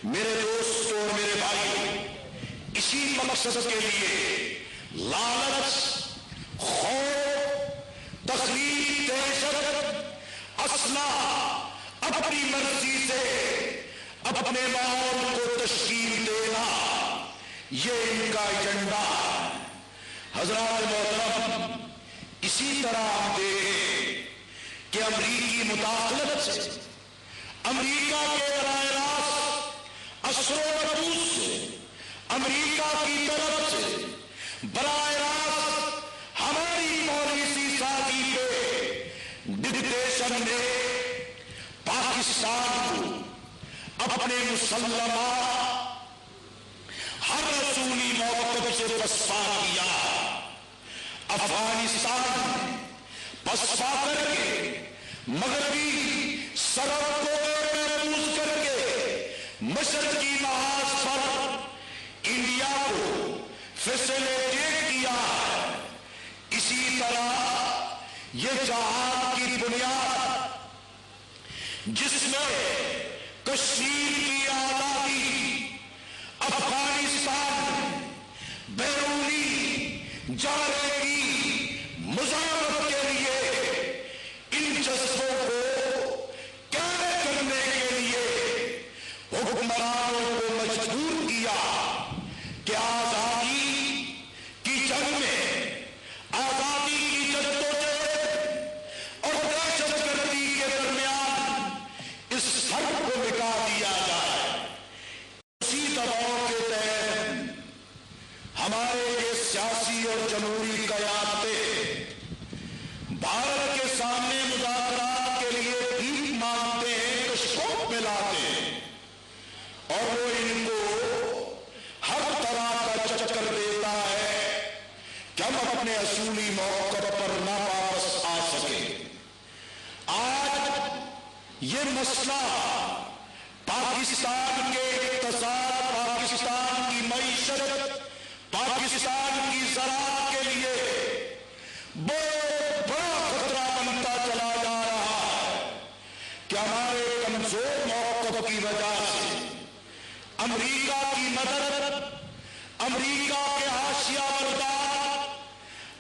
میرے دوستوں اور میرے بھائی، اسی مقصد کے لیے لالچ، خوف، تخریب، دہشت، اسلحہ، اپنی مرضی سے اپنے ماحول کو تشکیل دینا، یہ ان کا ایجنڈا ہے۔ حضرات محترم، اسی طرح ہم دیکھیں کہ امریکی مداخلت سے، امریکہ کے براہ راست اثر و رسوخ سے، امریکہ کی طرف سے براہ راست ہماری پالیسی سازی پہ ڈکٹیشن نے پاکستان کو اپنے مسلمہ ہر رسولی موقف سے پسپا کیا۔ افغانستان میں پسپا کر کے، مغربی سرحد کو محفوظ کر کے، مشرقی محاذ پر انڈیا کو فیسیلیٹیٹ کیا ہے۔ اسی طرح یہ جہاد کی بنیاد جس میں کشمیر کی آزادی، افغانستان بیرونی جانے کی مذاکرات کے لیے ان جذبوں کو قائم کرنے کے لیے حکمرانوں کو مجبور کیا کہ آزادی کی جنگ میں، آزادی کی جدوجہد اور دہشت گردی کے درمیان اس فرق کو مٹا دیا جائے۔ اسی دباؤ کے تحت ہمارے یہ سیاسی اور جمہوری قیادتیں بھارت کے سامنے مذاکرات کے لیے بھیک مانگتے ہیں، کشکول میں لاتے ہیں، اور وہ ان کو ہر طرح کا چکر دیتا ہے کہ ہم اپنے اصولی موقف پر نہ واپس آ سکیں۔ آج یہ مسئلہ پاکستان کے اقتصاد، پاکستان کی معیشت، پاکستان کی زراعت کے لیے بہت بڑا خطرہ بنتا چلا جا رہا ہے کہ ہمارے کمزور موقف کی وجہ سے امریکہ کی مدد، امریکہ کے حاشیہ بردار،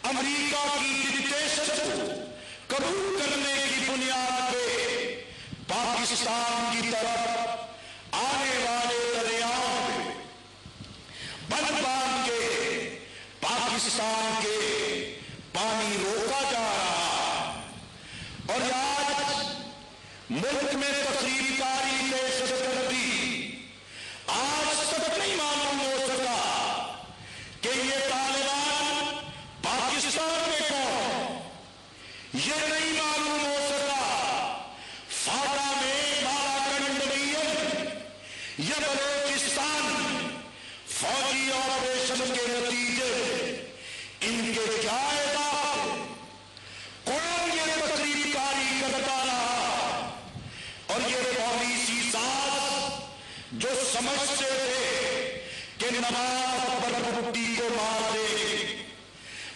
امریکہ کی ڈکٹیشن کو قبول کرنے کی بنیاد پہ پاکستان کی طرف آنے والے دریاؤں پہ بند باندھ کے پاکستان کے پانی روکا جا رہا ہے۔ اور آج ملک میں تخریب کاری، دہشت گردی، آج تک نہیں معلوم ہو سکا کہ یہ طالبان پاکستان میں کون، یہ نہیں معلوم ہو سکا فاٹا میں، بالاکنڈ میں یا بلوچستان فوجی آپریشن کے نتیجے ان کے کیا اہداف، کون یہ تقریب کاری کرتا رہا، اور یہ پالیسی ساز جو سمجھتے تھے کہ نواب پر بھٹی کو مار دے،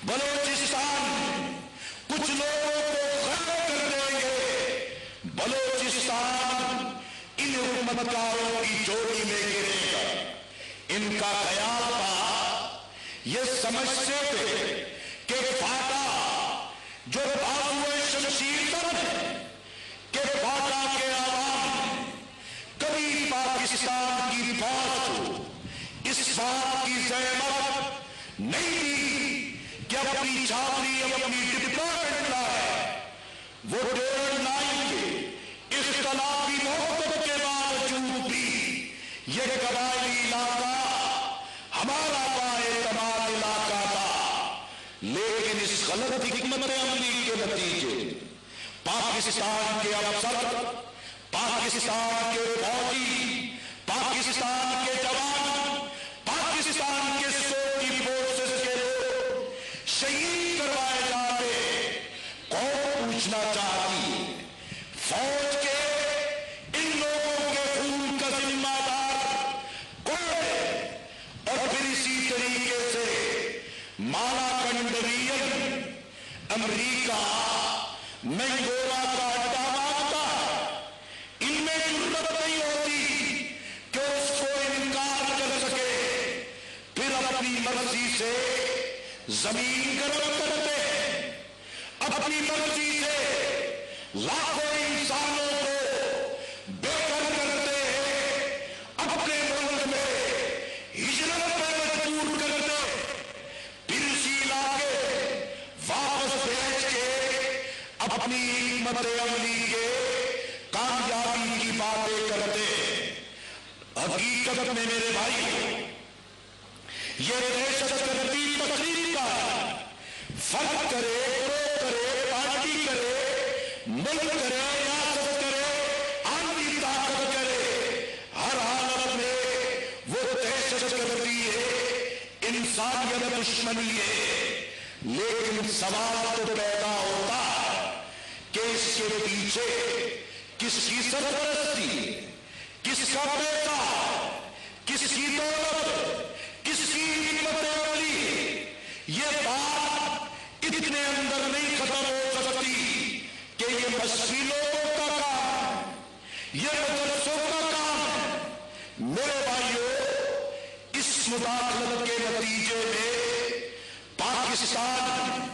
بلوچستان کچھ لوگوں کو غائب کر دیں گے، بلوچستان ان حکومتکاروں کی جوڑی میں گرے گا، ان کا خیال تھا، یہ سمجھتے تھے کہ فاٹا جو بازوئے شمشیر پر ہے، کہ فاٹا کے عوام کبھی پاکستان کی فوج کو اس بات کی زحمت نہیں دی کہ اپنی چھاپری، اپنی ڈپلومنٹ لائے، وہ ڈیڑھ لائن کے اختلافی موقف کے باوجود بھی یہ قبائلی علاقہ ہمارا بااعتماد علاقہ تھا، لیکن اس غلط حکمت عملی کے نتیجے پاکستان کے افسر، پاکستان کے فوجی، پاکستان کے جوان، پاکستان کے سیکورٹی فورسز کے لوگ شہید کروائے جاتے ہیں۔ قوم پوچھنا چاہتی ہے، فوج کے ان لوگوں کے خون کا ذمہ دار کون ہے؟ اور پھر اسی طریقے سے مالاکنڈ امریکہ مینگورا کا اڈا مانگتا ہے، ان میں ضرورت نہیں ہوتی اپنی مرضی سے زمین گرم کرتے ہیں، اپنی مرضی سے لاکھوں انسانوں کو بے گھر کرتے ہیں، اپنے ملک میں ہجرت پہ مجبور کرتے، پھر اسی علاقے واپس بھیج کے اپنی حکمت عملی کے کامیابی کی باتیں کرتے ہیں۔ حقیقت میں میرے بھائی، یہ دہشت گردی تقریر کا فرق کرے، گروہ کرے، پارٹی کرے، ملک کرے، ریاست کرے، عالمی طاقت کرے، ہر حالت میں وہ دہشت گردی ہے، انسانیت دشمنی ہے۔ لیکن سوال تو پیدا ہوتا ہے کہ اس کے پیچھے کس کی سرپرستی ہے، کس کا پیسہ، کس کی دولت، کس کی حکمت عملی ہے۔ یہ بات اتنے اندر نہیں ختم ہو سکتی کہ یہ مسیحی لوگوں کا کام ہے، یہ مدرسوں کا کام ہے۔ میرے بھائیوں، اس مداخلت کے نتیجے میں پاکستان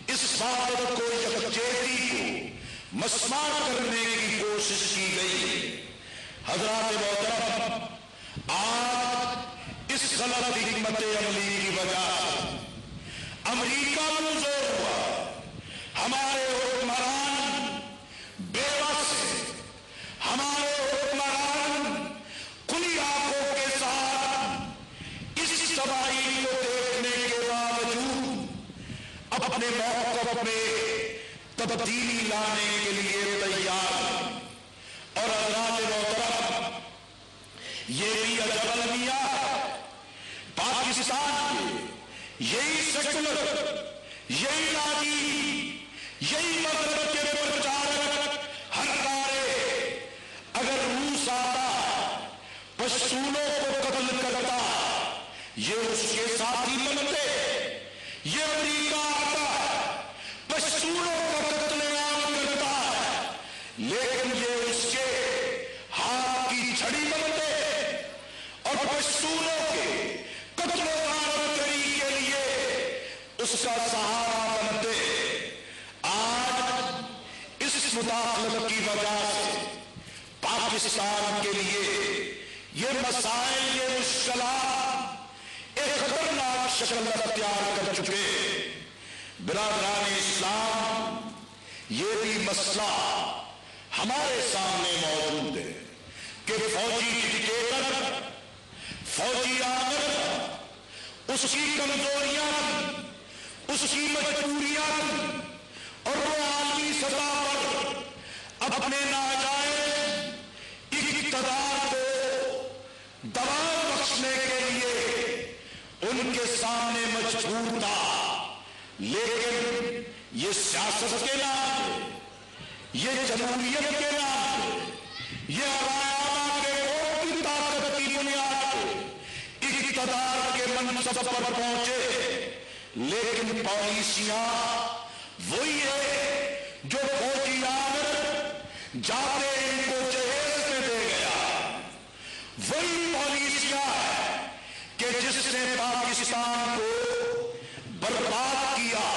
اس بات کو یکجہتی کو مسمار کرنے کی کوشش کی گئی۔ حضرات محترم، آج اس غلط حکمت عملی کی وجہ سے امریکہ کمزور ہوا، ہمارے حکمران بے بس ہیں، ہمارے حکمران کھلی آنکھوں کے ساتھ اس تباہی کو دیکھنے کے باوجود اپنے موقف میں تبدیلی لانے کے لیے تیار ہیں۔ اور حضرات محترم، یہ بھی عجب المیہ، پاکستان کے یہی سیکولر، یہی نادی، یہی مذہب کے پرچارک ہنکارے اگر روس آتا، پشتونوں کو قتل کرتا، یہ اس کے ساتھی بنتے۔ یہ امریکہ آتا، پشتونوں کا قتل عام کرتا، لیکن یہ اس کے ہاتھ کی چھڑی بنتے اور پشتونوں کے قتل و غارت کے لیے اس کا سہارا بنتے۔ آج اس مداخلت کی وجہ سے پاکستان کے لیے یہ مسائل، یہ مشکلات ایک خطرناک شکل اختیار کر چکے۔ برادران اسلام، یہ بھی مسئلہ ہمارے سامنے موجود ہے کہ فوجی ڈکٹیٹر، فوجی آمد، اس کی کمزوریاں، اس کی مجبوریاں اور وہ عالمی سطح پر اپنے ناجائز اقتدار کو دباؤ بخشنے کے لیے ان کے سامنے مجبور تھا۔ لیکن یہ سیاست کے نام ہے، یہ جمہوریت کے نام ہے، یہ عوام کے ووٹ کی طاقت کی بنیاد پہ اقتدار کے منصب پر پہنچے، لیکن پالیسیاں وہی ہے جو فوجی آمد جاتے ان کو جہیز میں دے گیا، وہی پالیسیاں ہے کہ جس نے پاکستان کو برباد کیا،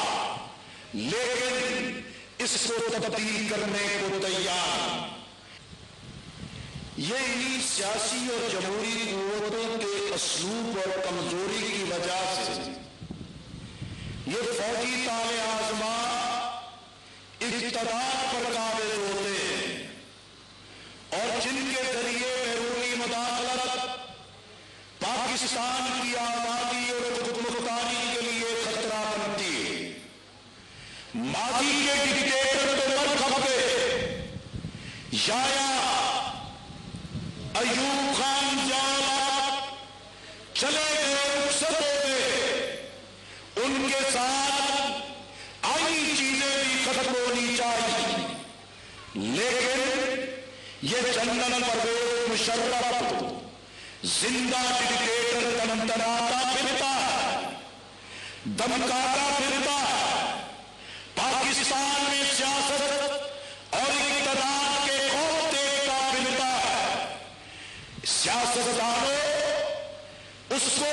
لیکن اس کو تبدیل کرنے کو تیار۔ یہ انہی سیاسی اور جمہوری قوتوں کے اسلوب اور کمزوری کی وجہ سے یہ فوجی طالع آزما اقتدار پر قابض ہوتے ہیں اور جن کے ذریعے بیرونی مداخلت پاکستان کی آزادی اور خود مختاری کے لیے خطرہ بنتی ہے۔ ماضی کے ڈکٹیٹر تو مر کھپے، یایا ایوب خان جالا چلے گئے، رخصت ہو گئے، ان کے ساتھ آئی چیزیں بھی ختم ہونی چاہیے، لیکن یہ جنرل پرویز مشرف زندہ ڈکٹیٹر تنتناتا پھرتا ہے، دمکاتا پھرتا ہے، پاکستان میں سیاست اور اقتدار کے خوف دیکھتا پھرتا ہے۔ سیاستدانوں اس کو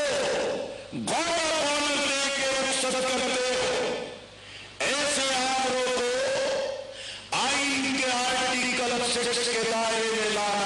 غور نامزد کرتے ہو، ایسے آمروں کو آئین کے آرٹیکل 6 کے دائرے میں لانا